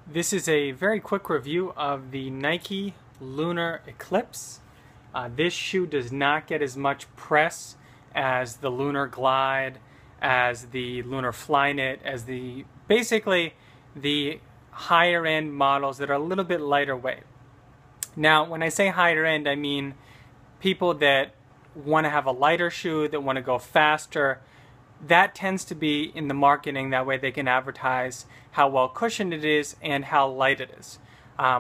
This is a very quick review of the Nike Lunar Eclipse. This shoe does not get as much press as the Lunar Glide, as the Lunar Flyknit, as basically the higher end models that are a little bit lighter weight. Now, when I say higher end, I mean people that want to have a lighter shoe, that want to go faster. That tends to be in the marketing. That way they can advertise how well cushioned it is and how light it is.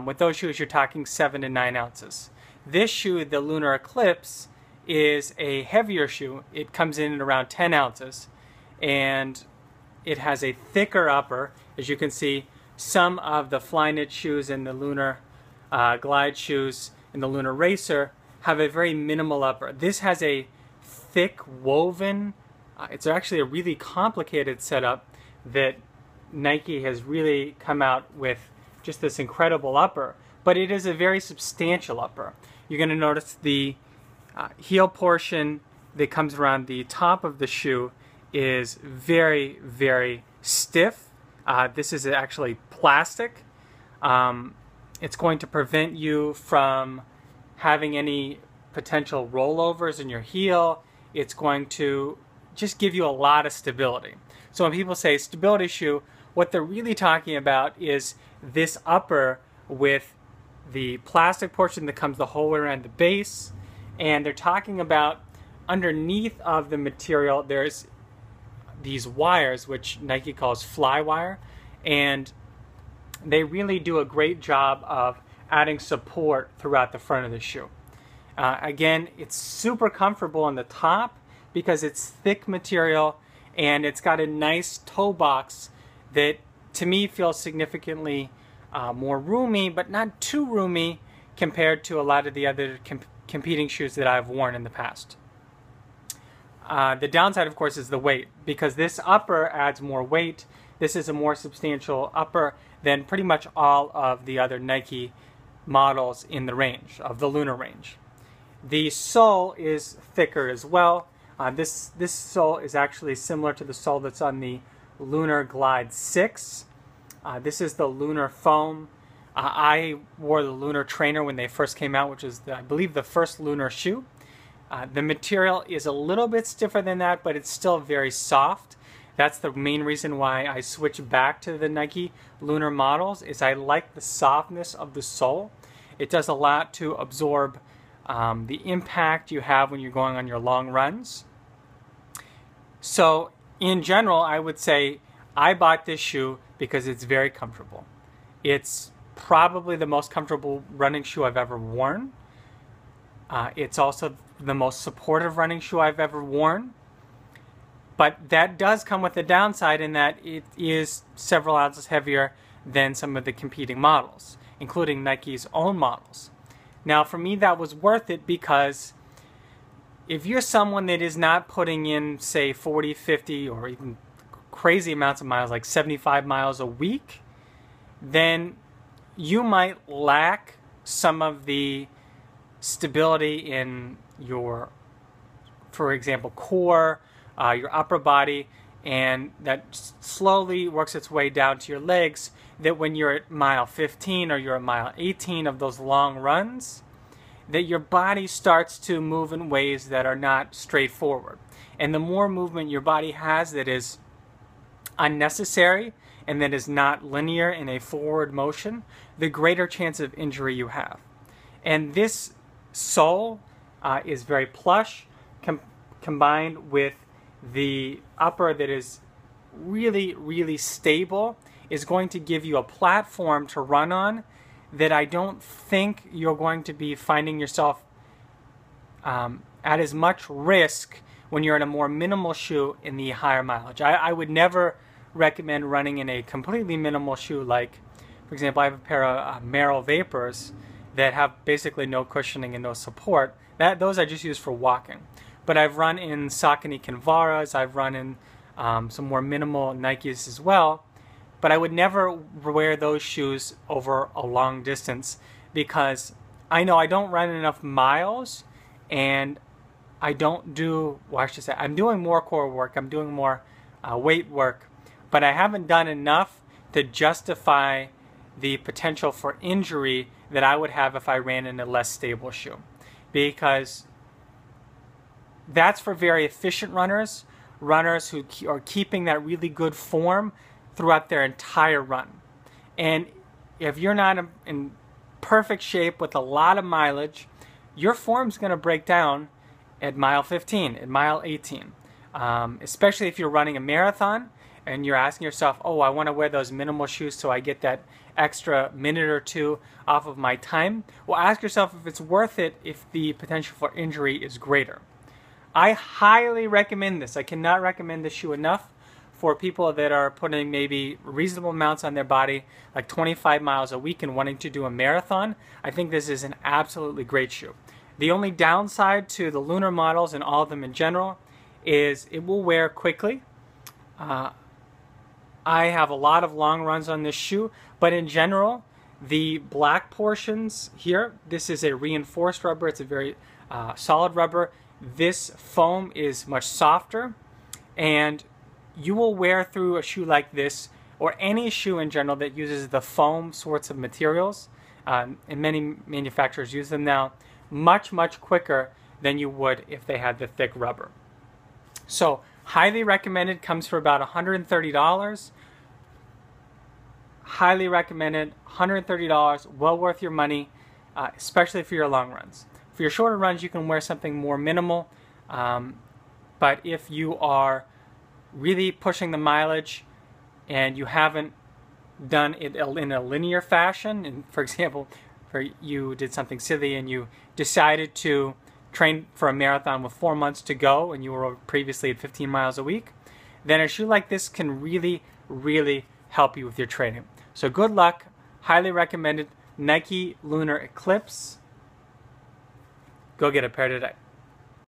With those shoes, you're talking 7 to 9 ounces. This shoe, the Lunar Eclipse, is a heavier shoe. It comes in at around 10 ounces, and it has a thicker upper. As you can see, some of the Flyknit shoes and the Lunar Glide shoes and the Lunar Racer have a very minimal upper. This has a thick woven, it's actually a really complicated setup that Nike has really come out with just this incredible upper, but it is a very substantial upper. You're going to notice the heel portion that comes around the top of the shoe is very, very stiff. This is actually plastic. It's going to prevent you from having any potential rollovers in your heel. It's going to just give you a lot of stability. So when people say stability shoe, what they're really talking about is this upper with the plastic portion that comes the whole way around the base, and they're talking about underneath of the material there's these wires which Nike calls fly wire, and they really do a great job of adding support throughout the front of the shoe. Again, it's super comfortable on the top because it's thick material and it's got a nice toe box that to me feels significantly more roomy, but not too roomy compared to a lot of the other competing shoes that I've worn in the past. The downside, of course, is the weight, because this upper adds more weight. This is a more substantial upper than pretty much all of the other Nike models in the range, of the Lunar range. The sole is thicker as well. This sole is actually similar to the sole that's on the Lunar Glide 6. This is the Lunar Foam. I wore the Lunar Trainer when they first came out, which is, I believe, the first Lunar shoe. The material is a little bit stiffer than that, but it's still very soft. That's the main reason why I switched back to the Nike Lunar models, is I like the softness of the sole. It does a lot to absorb the impact you have when you're going on your long runs. So in general, I would say I bought this shoe because it's very comfortable. It's probably the most comfortable running shoe I've ever worn. It's also the most supportive running shoe I've ever worn. But that does come with a downside in that it is several ounces heavier than some of the competing models, including Nike's own models. Now, for me, that was worth it because if you're someone that is not putting in, say, 40, 50, or even crazy amounts of miles, like 75 miles a week, then you might lack some of the stability in your, for example, core, your upper body, and that slowly works its way down to your legs, that when you're at mile 15 or you're at mile 18 of those long runs, that your body starts to move in ways that are not straightforward. And the more movement your body has that is unnecessary and that is not linear in a forward motion, the greater chance of injury you have. And this sole is very plush, combined with the upper that is really, really stable, is going to give you a platform to run on that I don't think you're going to be finding yourself at as much risk when you're in a more minimal shoe in the higher mileage. I would never recommend running in a completely minimal shoe, like, for example, I have a pair of Merrell Vapors that have basically no cushioning and no support. Those I just use for walking. But I've run in Saucony Kinvaras, I've run in some more minimal Nikes as well, but I would never wear those shoes over a long distance because I know I don't run enough miles, and I don't do, well, I should say, I'm doing more core work, I'm doing more weight work, but I haven't done enough to justify the potential for injury that I would have if I ran in a less stable shoe. Because that's for very efficient runners, runners who are keeping that really good form throughout their entire run. And if you're not in perfect shape with a lot of mileage, your form's going to break down at mile 15, at mile 18. Especially if you're running a marathon and you're asking yourself, oh, I want to wear those minimal shoes so I get that extra minute or two off of my time. Well, ask yourself if it's worth it if the potential for injury is greater. I highly recommend this. I cannot recommend this shoe enough for people that are putting maybe reasonable amounts on their body, like 25 miles a week and wanting to do a marathon. I think this is an absolutely great shoe. The only downside to the Lunar models and all of them in general is it will wear quickly. I have a lot of long runs on this shoe, but in general, the black portions here, this is a reinforced rubber. It's a very solid rubber. This foam is much softer, and you will wear through a shoe like this, or any shoe in general that uses the foam sorts of materials, and many manufacturers use them now, much, much quicker than you would if they had the thick rubber. So, highly recommended, comes for about $130. Highly recommended, $130, well worth your money, especially for your long runs. For your shorter runs, you can wear something more minimal, but if you are really pushing the mileage and you haven't done it in a linear fashion, and for example, you did something silly and you decided to train for a marathon with 4 months to go and you were previously at 15 miles a week, then a shoe like this can really, really help you with your training. So good luck. Highly recommended. Nike Lunar Eclipse. Go get a pair today.